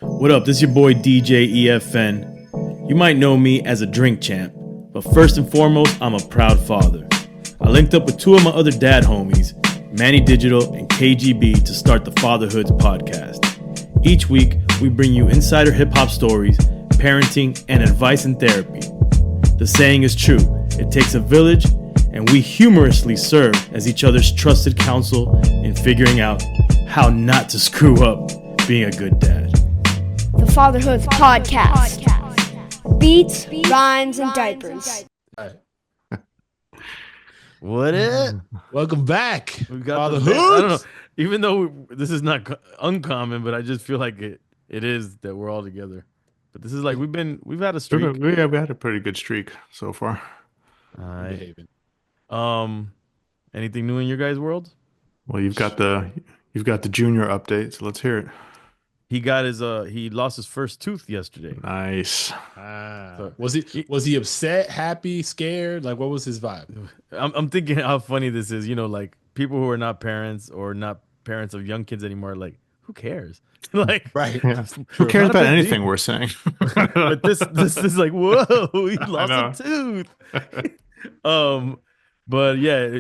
What up? This is your boy DJ EFN. You might know me as a drink champ, but first and foremost, I'm a proud father. I linked up with two of my other dad homies, Manny Digital and KGB, to start the Fatherhoods podcast. Each week, we bring you insider hip-hop stories, parenting, and advice and therapy. The saying is true, it takes a village, and we humorously serve as each other's trusted counsel in figuring out how not to screw up being a good dad. The Fatherhood Podcast. Beats, rhymes, and diapers. What it? Welcome back. We've got Fatherhood. I don't know. Even though this is not uncommon, but I just feel like it is that we're all together. But this is like we've had a streak. We had a pretty good streak so far. All right. Anything new in your guys' world? Well, you've got the junior update, so let's hear it. He got he lost his first tooth yesterday. Nice. So Was he upset, happy, scared? Like, what was his vibe? I'm thinking how funny this is. You know, like people who are not parents or not parents of young kids anymore, like who cares? Like, Right. Yeah. Who cares Not a about big anything deal. we're saying? But this is like, whoa, he lost a tooth. But yeah,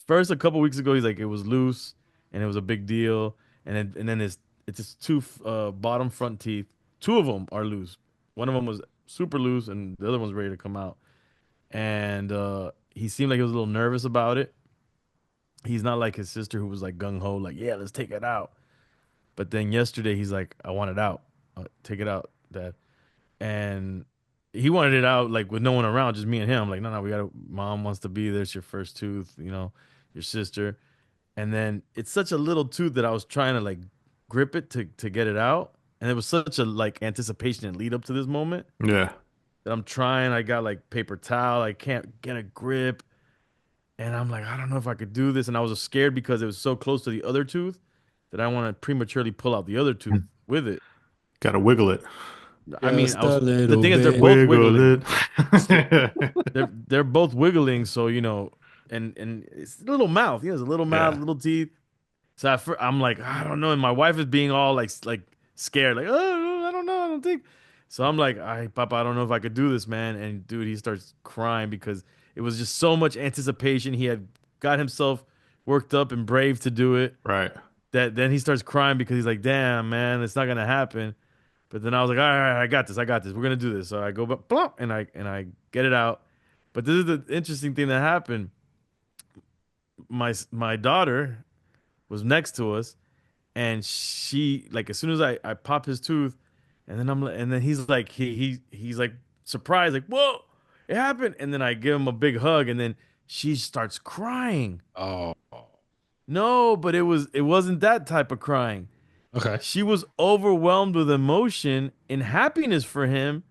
first a couple weeks ago, he's like, it was loose and it was a big deal, and then it's his two bottom front teeth. Two of them are loose. One of them was super loose, and the other one's ready to come out. And he seemed like he was a little nervous about it. He's not like his sister who was like gung ho, like, yeah, let's take it out. But then yesterday he's like, I want it out. Take it out, Dad. And he wanted it out like with no one around, just me and him. I'm like, no, Mom wants to be there. It's your first tooth, your sister. And then it's such a little tooth that I was trying to like grip it to get it out. And it was such a like anticipation and lead up to this moment Yeah. that I'm trying. I got like paper towel. I can't get a grip. And I'm like, I don't know if I could do this. And I was scared because it was so close to the other tooth that I want to prematurely pull out the other tooth with it. Got to wiggle it. I mean, Just a the little thing is they're bit. both Wiggle wiggling. it. They're both wiggling. So, and it's a little mouth. He has a little mouth, Yeah. little teeth. So I'm like, I don't know. And my wife is being all like scared, like, oh, I don't know. I don't think. So I'm like, Papa, I don't know if I could do this, man. And dude, he starts crying because it was just so much anticipation. He had got himself worked up and brave to do it. Right. That then he starts crying because he's like, damn, man, it's not going to happen. But then I was like, all right, I got this. We're going to do this. So I go, plop, and I get it out. But this is the interesting thing that happened. My daughter was next to us, and she, like, as soon as I pop his tooth, and then he's like, he's like surprised, like, whoa, it happened. And then I give him a big hug, and then she starts crying. Oh, No, but it wasn't that type of crying. okay. She was overwhelmed with emotion and happiness for him,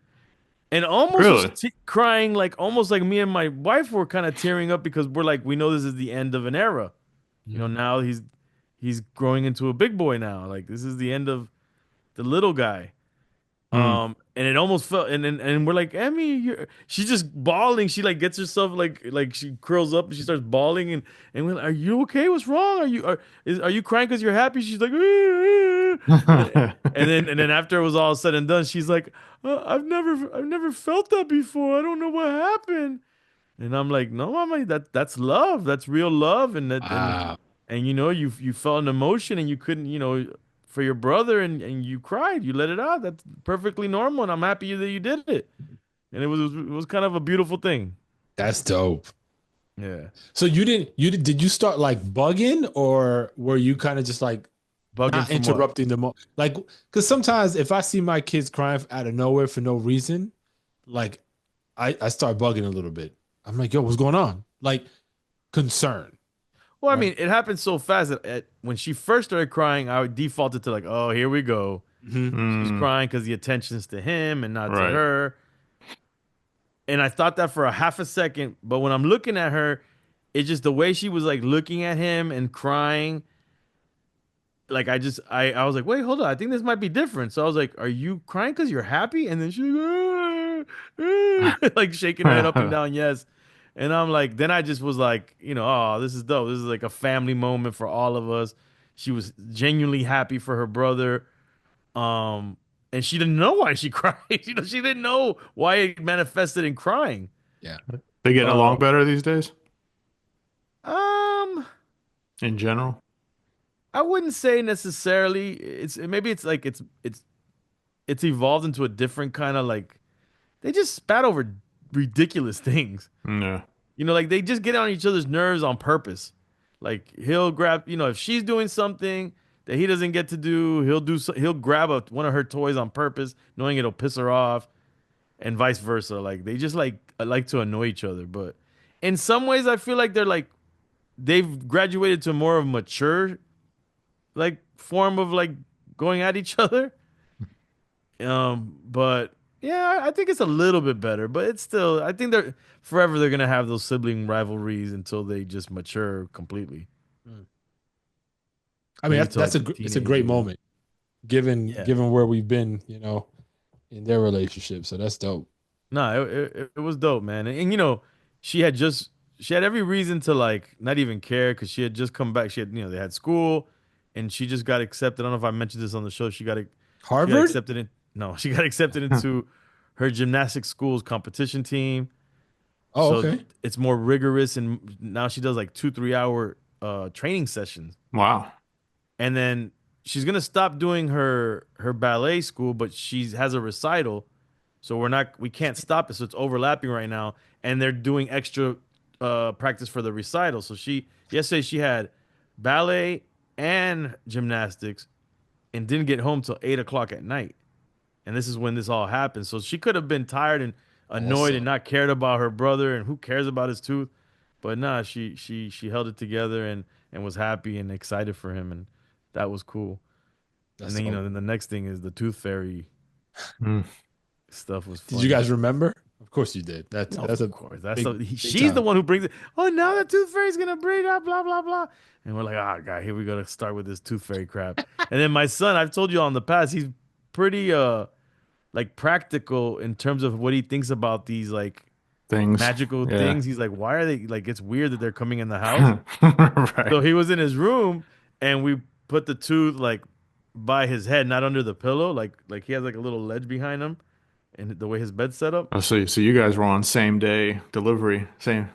and almost Really? was crying, like almost like me and my wife were kind of tearing up because we're like, we know this is the end of an era. Now he's growing into a big boy now. Like this is the end of the little guy. And it almost felt, and we're like, Emmy, she's just bawling. She like gets herself like she curls up and she starts bawling, and we're like, are you okay? What's wrong? Are you crying because you're happy? She's like, and then after it was all said and done, she's like, I've never felt that before. I don't know what happened. And I'm like, no, Mama, that's love. That's real love, and Wow. and you felt an emotion and you couldn't, for your brother, and you cried, you let it out. That's perfectly normal, and I'm happy that you did it. And it was kind of a beautiful thing. That's dope. Yeah. So did you start like bugging, or were you kind of just like Bugging not from what? interrupting them? Like, because sometimes if I see my kids crying out of nowhere for no reason, like I start bugging a little bit. I'm like, yo, what's going on? Like concern. Well, I Right. mean, it happened so fast that when she first started crying, I defaulted to like, oh, here we go. She's crying because the attention's to him and not to Right. her. And I thought that for a half a second, but when I'm looking at her, it's just the way she was like looking at him and crying. Like I was like, wait, hold on, I think this might be different. So I was like, are you crying because you're happy? And then she's like shaking her head up and down, yes. And I'm like, then I just was like, oh, this is dope. This is like a family moment for all of us. She was genuinely happy for her brother. and she didn't know why she cried. She didn't know why it manifested in crying. Yeah. They getting Uh, along better these days um, in general? I wouldn't say necessarily. Maybe it's like it's evolved into a different kind of like they just spat over ridiculous things. Yeah. Like they just get on each other's nerves on purpose. Like he'll grab, if she's doing something that he doesn't get to do, he'll grab one of her toys on purpose, knowing it'll piss her off, and vice versa. Like they just like to annoy each other. But in some ways, I feel like they've graduated to more of a mature like form of like going at each other. But yeah, I think it's a little bit better, but it's still, I think they're gonna have those sibling rivalries until they just mature completely. Mm. I mean, Maybe to that's like a the it's a teenage great years. moment given Yeah. given where we've been, in their relationship. So that's dope. No, it was dope, man. And she had just she had every reason to like not even care because she had just come back. She had, they had school, and she just got accepted. I don't know if I mentioned this on the show. She got Harvard? accepted in no, she got accepted into her gymnastics school's competition team. Oh, So okay. it's more rigorous, and now she does like 2 3 hour training sessions, Wow. and then she's gonna stop doing her ballet school, but she has a recital, so we can't stop it, so it's overlapping right now, and they're doing extra practice for the recital. So yesterday she had ballet and gymnastics, and didn't get home till 8 o'clock at night. And this is when this all happened. So she could have been tired and annoyed and Awesome. not cared about her brother and who cares about his tooth. But nah, she held it together and was happy and excited for him, and that was cool. And That's then dope. then the next thing is the tooth fairy Mm. stuff was Did you funny. guys remember? Of course you did. That's No, that's of a course. That's big big she's the time. one who brings it. Oh, now the tooth fairy's gonna bring up blah blah blah. And we're like, oh god, here we go to start with this tooth fairy crap. And then my son, I've told you on the past, he's pretty like practical in terms of what he thinks about these like Things. magical Yeah. things. He's like, why are they like it's weird that they're coming in the house. Right. So he was in his room and we put the tooth like by his head, not under the pillow. Like he has like a little ledge behind him and the way his bed's set up. Oh, so you guys were on same day delivery, same.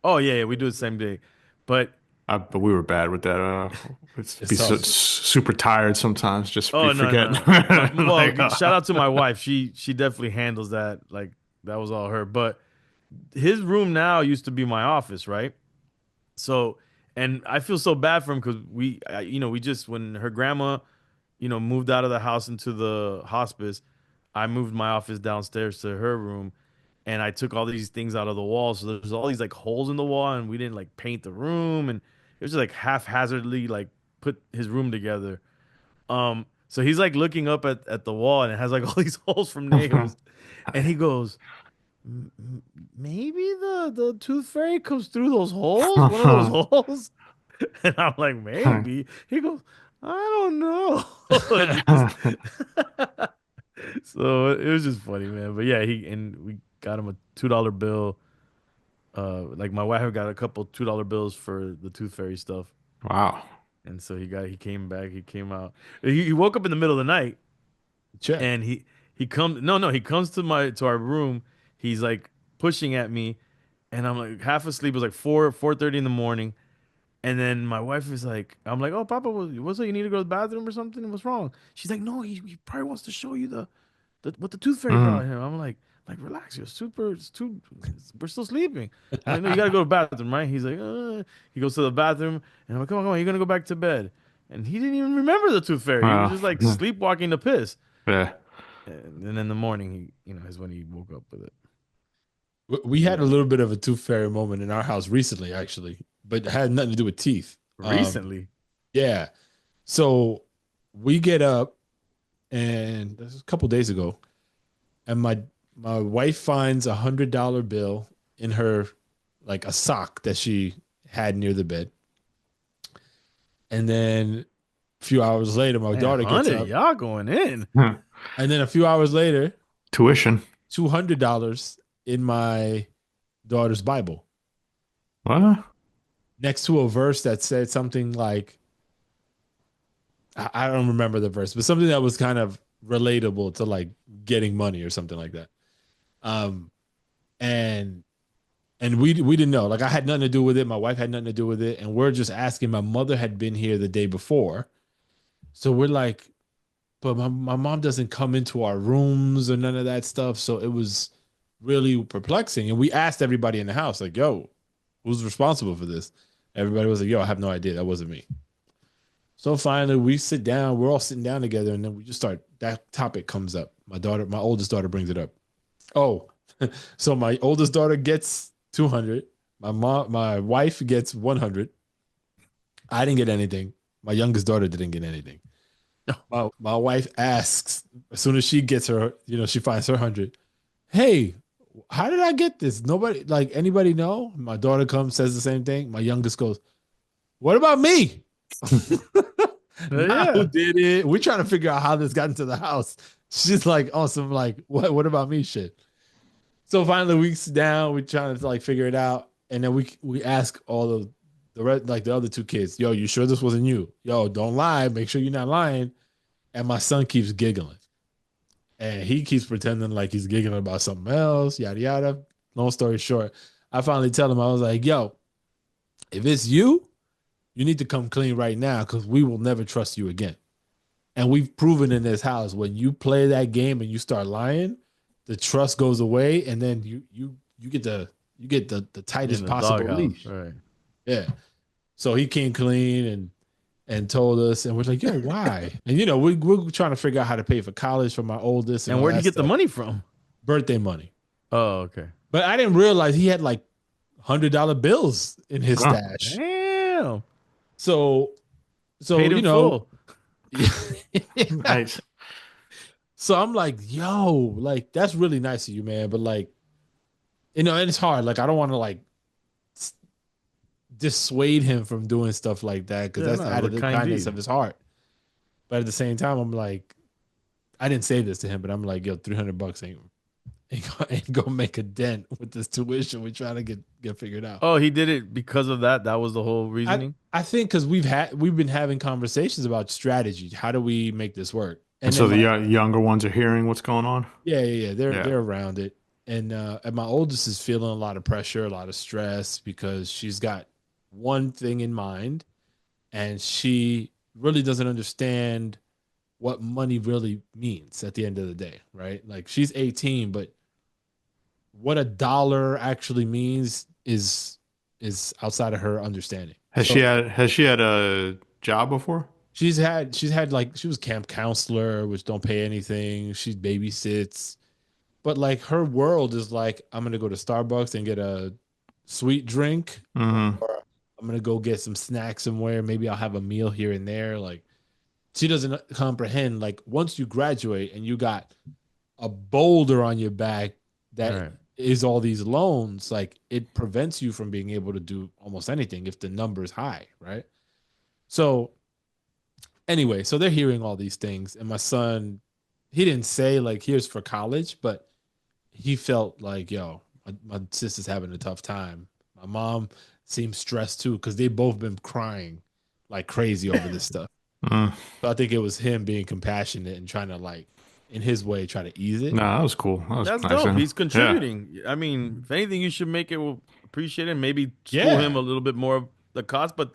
Oh yeah, we do it the same day. But But we were bad with that. It's It's be so, tough. super tired sometimes. Just be oh no, forgetting. no. Well, Like, shout out to my wife. She definitely handles that. Like that was all her. But his room now used to be my office, right? So, and I feel so bad for him because we just when her grandma, moved out of the house into the hospice, I moved my office downstairs to her room, and I took all these things out of the wall. So there's all these like holes in the wall, and we didn't like paint the room, and it was just like haphazardly like put his room together. So he's like looking up at the wall, and it has like all these holes from nails, and he goes. Maybe the tooth fairy comes through those holes, one of those holes. And I'm like, maybe. He goes, I don't know. And he just so it was just funny, man. But yeah, we got him a $2 bill. Like my wife got a couple $2 bills for the tooth fairy stuff. wow. And so he came back, he came out. He woke up in the middle of the night Check. and he comes no, he comes to our room. He's like pushing at me and I'm like half asleep. It was like 4:30 in the morning. And then my wife is like, I'm like, oh, Papa, what's up? You need to go to the bathroom or something? What's wrong? She's like, no, he probably wants to show you the what the tooth fairy brought Mm. him. I'm like, relax, we're still sleeping. I'm like, no, you gotta go to the bathroom, right? He's like, he goes to the bathroom, and I'm like, come on, you're gonna go back to bed. And he didn't even remember the tooth fairy. He was Wow. just like sleepwalking to piss. Yeah. And then in the morning, is when he woke up with it. We But had a yeah, little bit of a tooth fairy moment in our house recently, actually, but it had nothing to do with teeth. recently, Yeah. So we get up, and this was a couple days ago, and my wife finds $100 bill in her, like a sock that she had near the bed, and then a few hours later, my man, daughter gets 100, up, y'all going in. Hmm. and then a few hours later, Tuition. $200 in my daughter's Bible What? next to a verse that said something like, I don't remember the verse, but something that was kind of relatable to like getting money or something like that. Um, and we didn't know. Like I had nothing to do with it. My wife had nothing to do with it, and we're just asking. My mother had been here the day before, so we're like, but my mom doesn't come into our rooms or none of that stuff. So it was really perplexing. And we asked everybody in the house, like, yo, who's responsible for this? Everybody was like, yo, I have no idea. That wasn't me. So finally we sit down, we're all sitting down together, and then we just start that topic comes up. My oldest daughter brings it up. Oh, so my oldest daughter gets 200. My wife gets 100. I didn't get anything. My youngest daughter didn't get anything. My wife asks as soon as she gets her, she finds her 100. Hey, how did I get this? Nobody, like anybody know? My daughter comes, says the same thing. My youngest goes, what about me? Not who Yeah. did it. We're trying to figure out how this got into the house. She's like, awesome. Like, what about me? Shit. So finally we sit down, we're trying to like figure it out. And then we ask all of the rest, like the other two kids, yo, you sure this wasn't you? Yo, don't lie. Make sure you're not lying. And my son keeps giggling. And he keeps pretending like he's giggling about something else, yada yada. Long story short, I finally tell him, I was like, yo, if it's you, you need to come clean right now because we will never trust you again. And we've proven in this house when you play that game and you start lying, the trust goes away, and then you get the In tightest the possible doghouse, leash. right? Yeah. So he came clean and told us, and we're like, yo, why? And we're trying to figure out how to pay for college for my oldest and And all where'd he that get the stuff. money from? Birthday money. Oh, okay. But I didn't realize he had like $100 bills in his Huh. stash. Damn. So Paid in full. Nice. So I'm like, yo, like that's really nice of you, man. But like, and it's hard. Like, I don't want to like dissuade him from doing stuff like that because Yeah, that's no, out of a the kind kindness deed. of his heart. But at the same time, I'm like, I didn't say this to him, but I'm like, yo, $300 ain't gonna make a dent with this tuition we're trying to get figured out. Oh, he did it because of that. That was the whole I reasoning. I think because we've been having conversations about strategy. How do we make this work? And And then so the my younger ones are hearing what's going on. yeah, Yeah. they're around it. And my oldest is feeling a lot of pressure, a lot of stress because she's got one thing in mind and she really doesn't understand what money really means at the end of the day, right? Like she's 18, but what a dollar actually means is outside of her understanding. So Has she had a job before? she's had like she was camp counselor, which don't pay anything. She babysits. But like her world is like, I'm gonna go to Starbucks and get a sweet drink, Mm-hmm. or I'm gonna go get some snacks somewhere. Maybe I'll have a meal here and there. Like she doesn't comprehend. Like once you graduate and you got a boulder on your back that Right. is all these loans, like it prevents you from being able to do almost anything if the number is high, right? So anyway, so they're hearing all these things, and my son, he didn't say like here's for college, but he felt like, yo, my sister's having a tough time. My mom seems stressed too because they both been crying like crazy over this stuff. Mm. So I think it was him being compassionate and trying to like, in his way, try to ease it. No, that was cool. That was That's nice of dope. him. He's Yeah. contributing. I mean, if anything, you should make it appreciate it. Maybe school him Yeah, a little bit more of the cost, but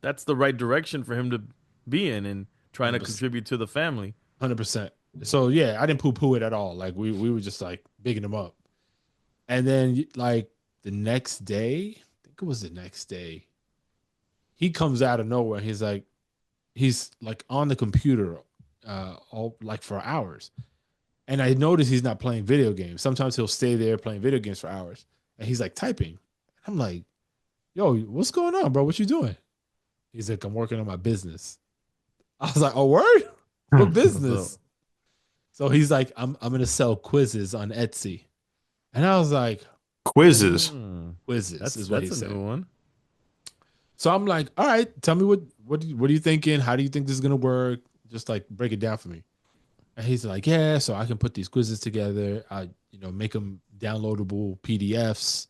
that's the right direction for him to be in and trying to 100%. contribute to the family. 100%. So yeah, I didn't poo poo it at all. Like we were just like bigging him up. And then like the next day, I think it was the next day, he comes out of nowhere. He's like on the computer, all like for hours. And I noticed he's not playing video games. Sometimes he'll stay there playing video games for hours, and he's like typing. I'm like, "Yo, what's going on, bro? What you doing?" He's like, "I'm working on my business." I was like, "Oh, word? What So, business?" So he's like, "I'm gonna sell quizzes on Etsy," and I was like, Quizzes. "Quizzes that's is what he a said." new one. So I'm like, "All right, tell me what are you thinking? How do you think this is gonna work? Just like break it down for me." And he's like, yeah, so I can put these quizzes together. I, make them downloadable PDFs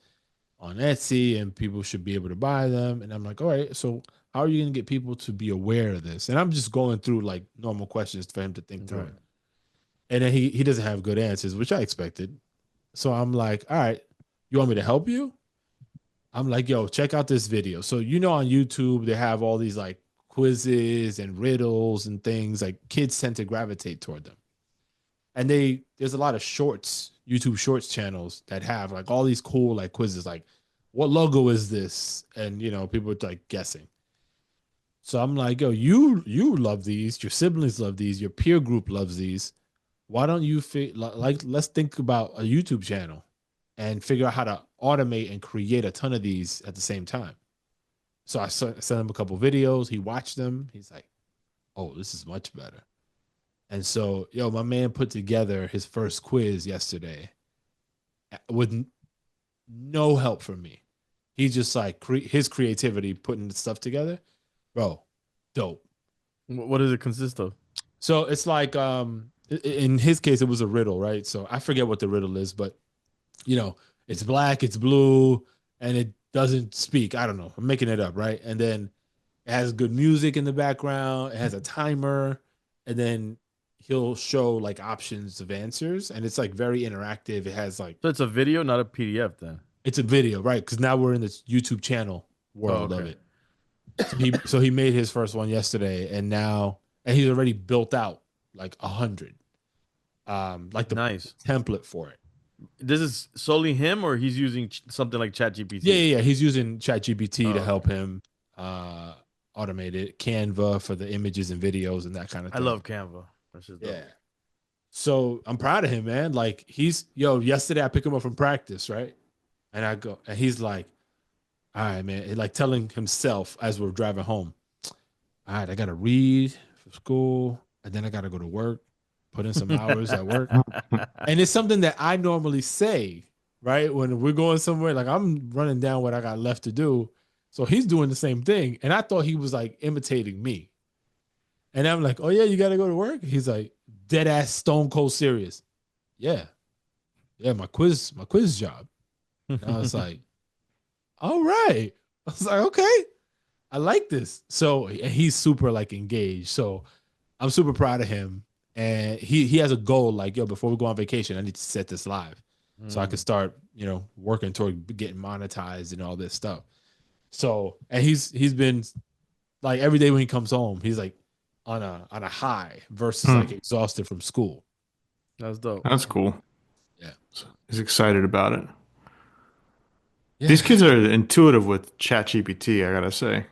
on Etsy and people should be able to buy them. And I'm like, all right, so how are you going to get people to be aware of this? And I'm just going through like normal questions for him to think through Right. it. And then he doesn't have good answers, which I expected. So I'm like, all right, you want me to help you? I'm like, yo, check out this video. So on YouTube they have all these like quizzes and riddles and things like kids tend to gravitate toward them. And there's a lot of shorts, YouTube shorts channels that have like all these cool like quizzes like what logo is this? And people are like guessing. So I'm like, yo, you love these, your siblings love these, your peer group loves these. Why don't you like let's think about a YouTube channel and figure out how to automate and create a ton of these at the same time. So I sent him a couple videos. He watched them. He's like, "Oh, this is much better." And so, my man put together his first quiz yesterday with no help from me. He just like his creativity putting the stuff together, bro. Dope. What does it consist of? So it's like in his case it was a riddle, right? So I forget what the riddle is, but it's black, it's blue, and it doesn't speak. I don't know. I'm making it up, right? And then it has good music in the background. It has a timer, and then he'll show like options of answers, and it's like very interactive. It has like So it's a video, not a PDF then. it's a video, right? Because now we're in this YouTube channel Oh, world of okay. it. So he made his first one yesterday, and he's already built out like 100, like the Nice. template for it. This is solely him, or he's using something like ChatGPT? Yeah. He's using ChatGPT to Oh, help okay. him automate it, Canva for the images and videos and that kind of I thing. love Canva. That's just dope. Yeah. So I'm proud of him, man. Like yesterday I pick him up from practice, right? And I go, and he's like, all right, man. Like telling himself as we're driving home, all right, I got to read for school, and then I got to go to work, put in some hours at work. And it's something that I normally say, right? When we're going somewhere, like I'm running down what I got left to do. So he's doing the same thing. And I thought he was like imitating me. And I'm like, oh yeah, you got to go to work? He's like, dead ass stone cold serious. Yeah. Yeah, my quiz job. And I was like, all right. I was like, okay, I like this. So and he's super like engaged. So I'm super proud of him. And he has a goal like, yo, before we go on vacation, I need to set this live so I could start, working toward getting monetized and all this stuff. So, and he's been like every day when he comes home, he's like on a high versus like exhausted from school. That's dope. That's cool. Yeah. He's excited about it. Yeah. These kids are intuitive with ChatGPT, I gotta say.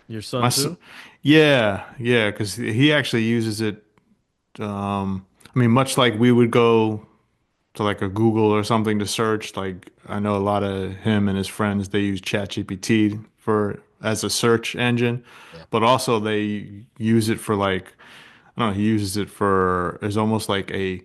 Your My son son, too? yeah, because he actually uses it. I mean, much like we would go to like a Google or something to search. Like I know a lot of him and his friends they use ChatGPT for as a search engine, Yeah. but also they use it for like I don't know. He uses it for as almost like a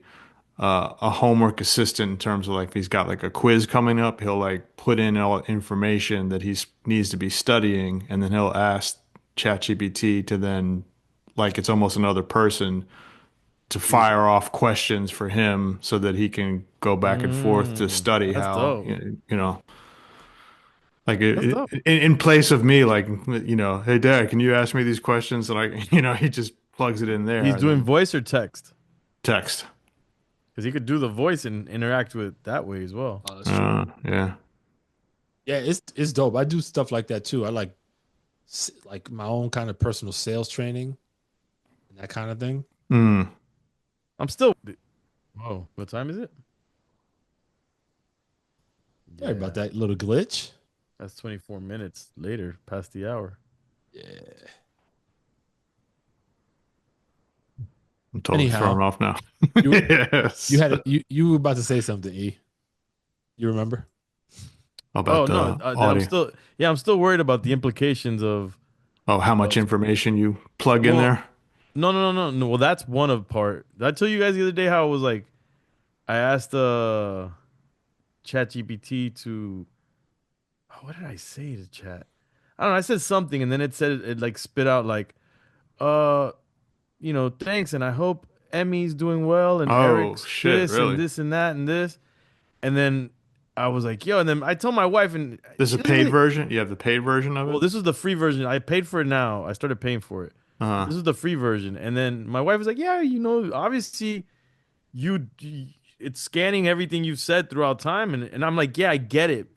homework assistant in terms of like if he's got like a quiz coming up, he'll like put in all the information that he needs to be studying, and then he'll ask ChatGPT to then like it's almost another person to fire off questions for him so that he can go back and forth to study That's how dope. like That's dope. in place of me like hey dad, can you ask me these questions, and I he just plugs it in there He's and doing then voice or text? text. Because he could do the voice and interact with it that way as well. Oh, that's true. Yeah. Yeah, it's dope. I do stuff like that too. I like my own kind of personal sales training and that kind of thing. Mm. I'm still. Whoa, what time is it? Sorry about Yeah, that little glitch. that's 24 minutes later, past the hour. Yeah. I'm totally Anyhow, thrown off now. you you Yes. had you were about to say something, E. You remember? Oh About no, the I'm audio. still. Yeah, I'm still worried about the implications of. Oh, how much Of information you plug in well, there? no. Well, that's one of part. Did I tell you guys the other day how it was like I asked ChatGPT to. Oh, what did I say to Chat? I don't know. I said something, and then it said it like spit out like, uh, thanks, and I hope Emmy's doing well, and Oh Eric's shit, this and really? this and that and this, and then I was like, yo, and then I told my wife, and This is a she doesn't paid really. version? You have the paid version of Well, it? this was the free version. I paid for it now. I started paying for it. Uh-huh. This is the free version, and then my wife was like, yeah, obviously it's scanning everything you've said throughout time, and I'm like, yeah, I get it.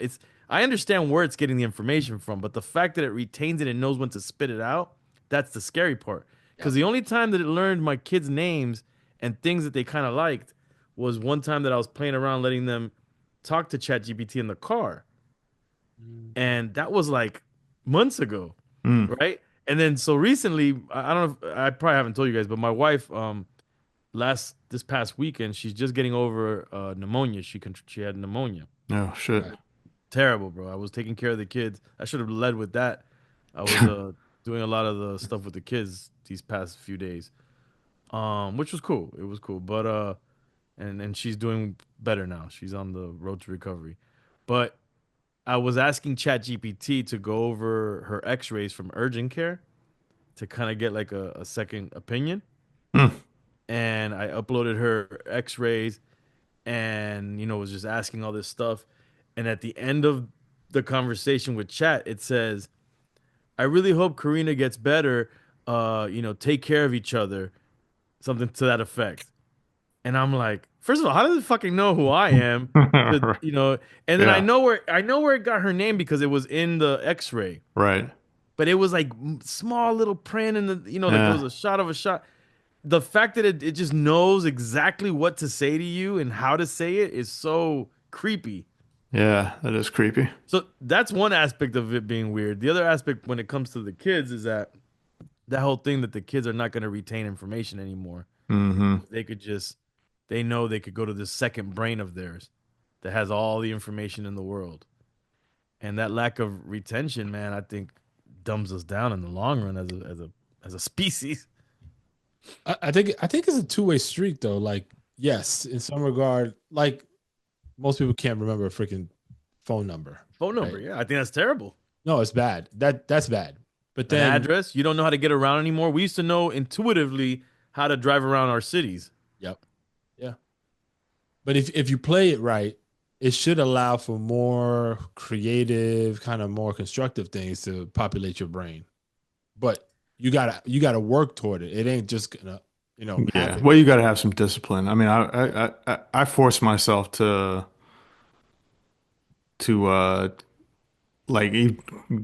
I understand where it's getting the information from, but the fact that it retains it and knows when to spit it out, that's the scary part. Because Yep. the only time that it learned my kids' names and things that they kind of liked was one time that I was playing around letting them talk to ChatGPT in the car. Mhm. And that was like months ago, Mm. right? And then so recently, I don't know if I probably haven't told you guys, but my wife, last this past weekend, she's just getting over pneumonia. She had pneumonia. Oh shit. Right. Terrible, bro. I was taking care of the kids. I should have led with that. I was doing a lot of the stuff with the kids these past few days, which was cool. It was cool, but and she's doing better now. She's on the road to recovery, but I was asking ChatGPT to go over her X-rays from urgent care to kind of get like a second opinion, Mm. and I uploaded her X-rays and was just asking all this stuff. And at the end of the conversation with chat, it says, "I really hope Karina gets better. Take care of each other." Something to that effect. And I'm like, first of all, how does it fucking know who I am? To, and then I Yeah. know where it got her name because it was in the X-ray, Right. but it was like small little print in the, like it was Yeah. a shot of a shot. The fact that it just knows exactly what to say to you and how to say it is so creepy. Yeah. That is creepy. So that's one aspect of it being weird. The other aspect when it comes to the kids is that whole thing that the kids are not going to retain information anymore. Mm-hmm. They could just they know they could go to this second brain of theirs that has all the information in the world. And that lack of retention, man, I think dumbs us down in the long run as a species. I think it's a two-way street though. Like, yes, in some regard, like most people can't remember a freaking phone number, Phone number, right? yeah, I think that's terrible. No, it's bad. That's bad. But An then, address, you don't know how to get around anymore. We used to know intuitively how to drive around our cities. yep, yeah. But if you play it right, it should allow for more creative, kind of more constructive things to populate your brain. But you gotta work toward it. It ain't just gonna Yeah. happen. Well, you got to have some discipline. I mean, I force myself to like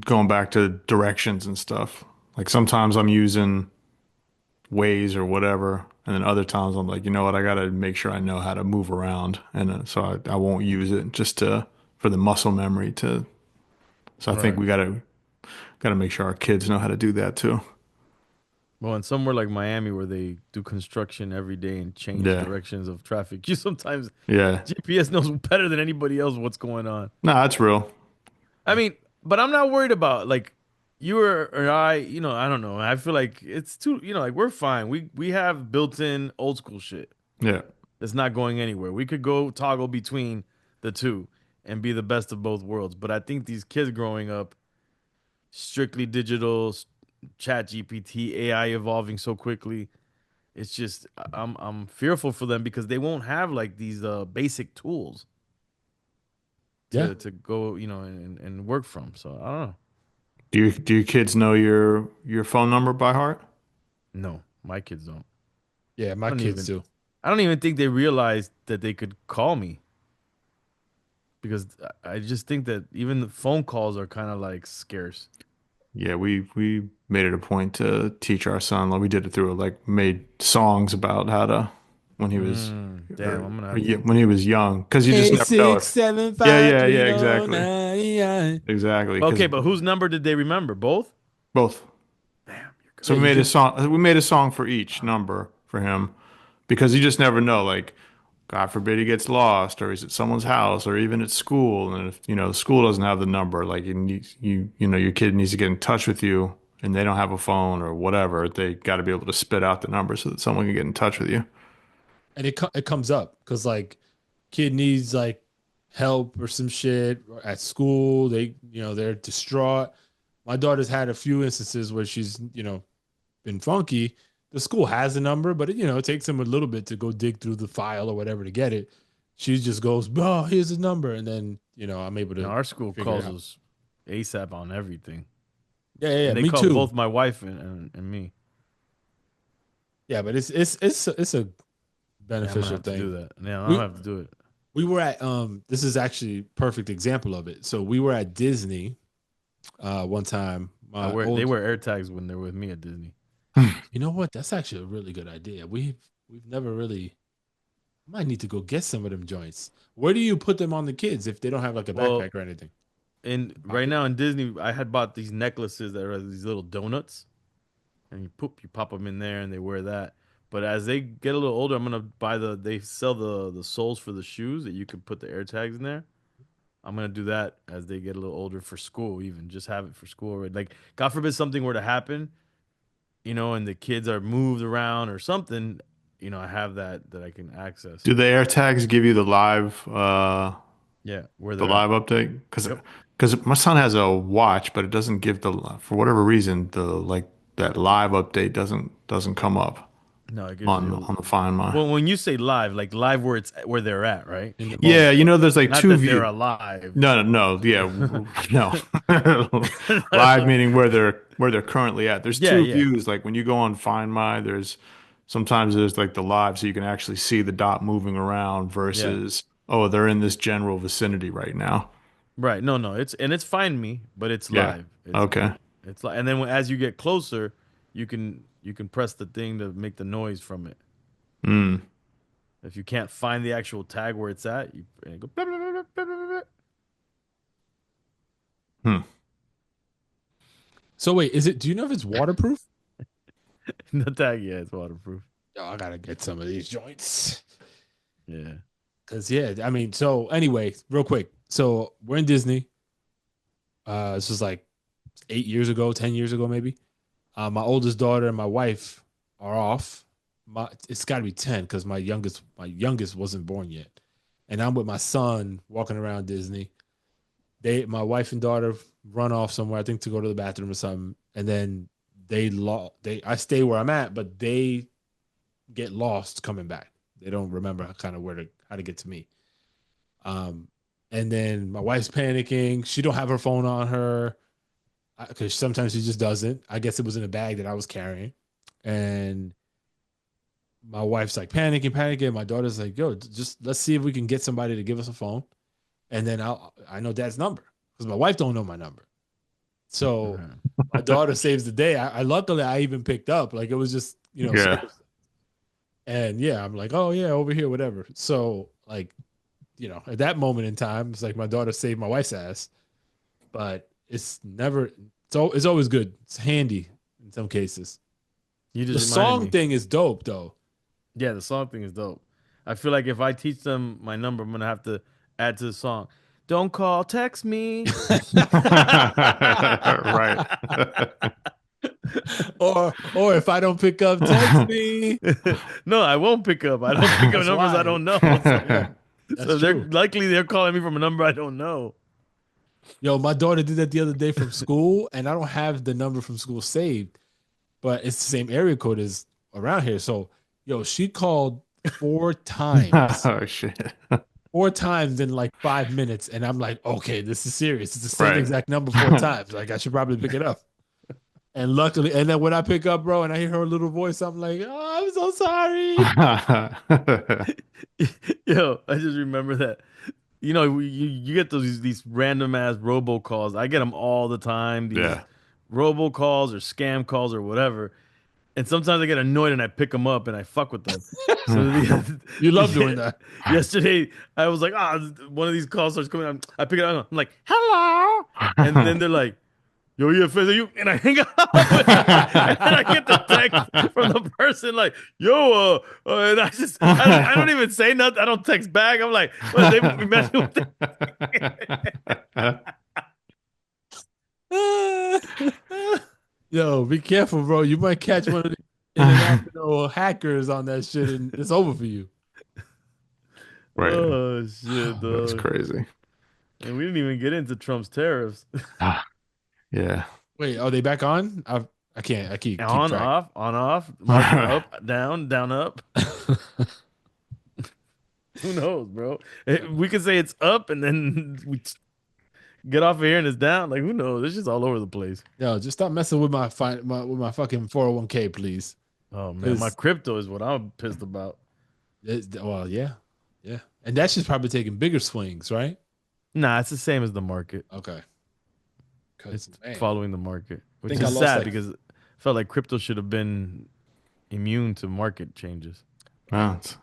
going back to directions and stuff. Like sometimes I'm using Waze or whatever, and then other times I'm like, you know what, I got to make sure I know how to move around, and so I won't use it just to for the muscle memory to. So I think Right. we got to make sure our kids know how to do that too. Well, in somewhere like Miami where they do construction every day and change Yeah. directions of traffic, you sometimes Yeah. GPS knows better than anybody else what's going on. No, that's real. I mean, but I'm not worried about like you or I, I don't know. I feel like it's too, like we're fine. We have built-in old school shit Yeah. that's not going anywhere. We could go toggle between the two and be the best of both worlds. But I think these kids growing up strictly digital, chat GPT, AI evolving so quickly, it's just I'm fearful for them because they won't have like these basic tools Yeah. to go, and work from. So I don't know. Do your kids know your phone number by heart? No, my kids don't. Yeah, I my don't kids even do. I don't even think they realized that they could call me because I just think that even the phone calls are kind of like scarce. Yeah, we made it a point to teach our son. Like we did it through like made songs about how to when he was Damn, I'm gonna or have yeah, to. when he was young, because you just Eight never know six if. seven Yeah, five yeah, three yeah, zero exactly, nine nine. exactly. Because Okay, but whose number did they remember? Both? both. Damn, you're So Yeah, good. we you made a could. song. We made a song for each number for him because you just never know. Like, God forbid he gets lost, or he's at someone's house, or even at school. And if the school doesn't have the number, like your kid needs to get in touch with you, and they don't have a phone or whatever, they got to be able to spit out the number so that someone can get in touch with you. And it comes up because like kid needs like help or some shit at school. They're distraught. My daughter's had a few instances where she's been funky. The school has a number, but it takes them a little bit to go dig through the file or whatever to get it. She just goes, "Oh, here's his number," and then I'm able Now to our school figure it calls out. us ASAP on everything, Yeah, yeah, yeah. and they Me call too. both my wife and me. Yeah, but it's a Yeah, I'm gonna beneficial have to do thing. that. Yeah, I'm We gonna have to do it. we were at this is actually perfect example of it. So we were at Disney one time. My They old wear air tags when they're with me at Disney. You know what? That's actually a really good idea. We've never really might need to go get some of them joints. Where do you put them on the kids if they don't have like a Well, backpack or anything? in right Pocket? now in Disney, I had bought these necklaces that are these little donuts, and you pop them in there, and they wear that. But as they get a little older, I'm gonna buy they sell the soles for the shoes that you can put the air tags in there. I'm gonna do that as they get a little older for school, even just have it for school. Right? Like, God forbid something were to happen, and the kids are moved around or something, I have that I can access. Do the air tags give you Yeah, where the they're at. live update? Yep. Because my son has a watch, but it doesn't give for whatever reason the like that live update doesn't come up No, it gives you. on the Find My. Well, when you say live, like live where they're at, right? In the Yeah, moment. there's like Not two that they're view. alive. No, no, no. Yeah, no. Live meaning where they're currently at. There's Yeah, two yeah, views. Like when you go on Find My, sometimes there's like the live, so you can actually see the dot moving around yeah. versus they're in this general vicinity right now. Right. No, no. It's Find Me, but it's Yeah. live. Okay. It's like, and then as you get closer, you can press the thing to make the noise from it. Mm. If you can't find the actual tag where it's at, you go blah, blah, blah, blah, blah, blah. Hmm. So wait, do you know if it's waterproof? The tag, yeah, it's waterproof. Yo, I gotta get some of these joints. Yeah. Cause yeah, I mean, so anyway, real quick. So we're in Disney. This was like 8 years ago, 10 years ago, maybe. My oldest daughter and my wife are off. It's got to be 10 because my youngest wasn't born yet, and I'm with my son walking around Disney. My wife and daughter run off somewhere, I think to go to the bathroom or something, and then I stay where I'm at, but they get lost coming back. They don't remember kind of how to get to me. Um, and then my wife's panicking. She don't have her phone on her because sometimes she just doesn't. I guess it was in a bag that I was carrying, and my wife's like panicking. My daughter's like, "Yo, just let's see if we can get somebody to give us a phone, and then I know Dad's number because my wife don't know my number." So Uh-huh. my daughter saves the day. I luckily I even picked up. Like it was just Yeah. and yeah, I'm like, "Oh yeah, over here, whatever." So like at that moment in time, it's like my daughter saved my wife's ass, but it's never. It's always good. It's handy in some cases. You The just reminded song me. thing is dope though. Yeah, the song thing is dope. I feel like if I teach them my number, I'm gonna have to add to the song. Don't call, text me. Right. or if I don't pick up, text me. No, I won't pick up. I don't pick up That's numbers I why. don't know. Yeah, So, that's so they're true. likely they're calling me from a number I don't know. Yo, my daughter did that the other day from school, and I don't have the number from school saved, but it's the same area code as around here. So, yo, she called four times, Oh shit. four times in like 5 minutes, and I'm like, okay, this is serious. It's the same Right. exact number four times. Like, I should probably pick it up. And luckily, and then when I pick up, bro, and I hear her little voice, I'm like, oh, I'm so sorry. Yo, I just remember that. You get these random ass robocalls. I get them all the time. These Yeah. robocalls or scam calls or whatever. And sometimes I get annoyed and I pick them up and I fuck with them. So You love doing that. yesterday I was like, one of these calls starts coming. I pick it up. I'm like, hello, and then they're like, yo, yeah, Fez, are you? And I hang up, and then I get the text from the person like, yo, and I don't even say nothing. I don't text back. I'm like, well, they must be messing with Yo, be careful, bro. You might catch one of the international hackers on that shit, and it's over for you. Right. Oh shit, That's dog. crazy. And we didn't even get into Trump's tariffs. Ah, yeah. Wait, are they back on? I can't. I keep On, track. off, on, off. Market up, down, down, up. Who knows, bro? We could say it's up and then we get off of here and it's down. Like, who knows? It's just all over the place. Yo, just stop messing with my fucking 401k, please. Oh man, my Because crypto is what I'm pissed about. Well, yeah, yeah, and that's just probably taking bigger swings, right? Nah, it's the same as the market. Okay, It's because man, following the market, I which think I is lost sad like because I felt like crypto should have been immune to market changes. Yeah, it's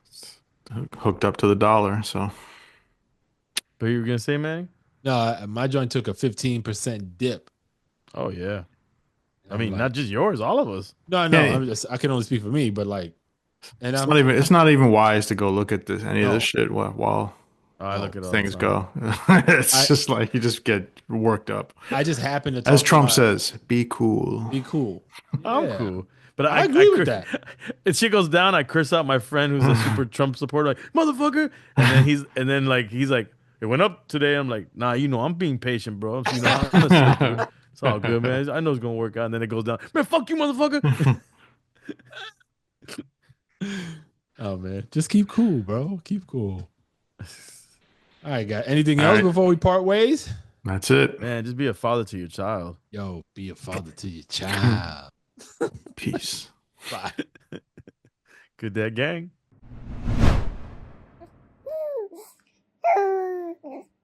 hooked up to the dollar. So But you were gonna say, Manny? no, my joint took a 15% dip. Oh yeah. And I I'm mean, not like, just yours, all of us. no, yeah, I can only speak for me, but like, and it's I'm not even I, it's not even wise to go look at any of this no, shit while Oh, I look no. at it all the things time. go. It's I just like you just get worked up. I just happened to As talk to Trump my says, be cool. be cool. I'm Yeah, cool, but I I agree with that. if shit goes down, I curse out my friend who's a super Trump supporter, like motherfucker, and then like he's like, it went up today. I'm like, nah, I'm being patient, bro. I'm gonna see it through. It's all good, man. I know it's gonna work out. And then it goes down, man. Fuck you, motherfucker. Oh man, just keep cool, bro. Keep cool. All right, got anything All else right, before we part ways? that's it. Man, just be a father to your child. Yo, be a father to your child. Peace. Bye. Good dad gang.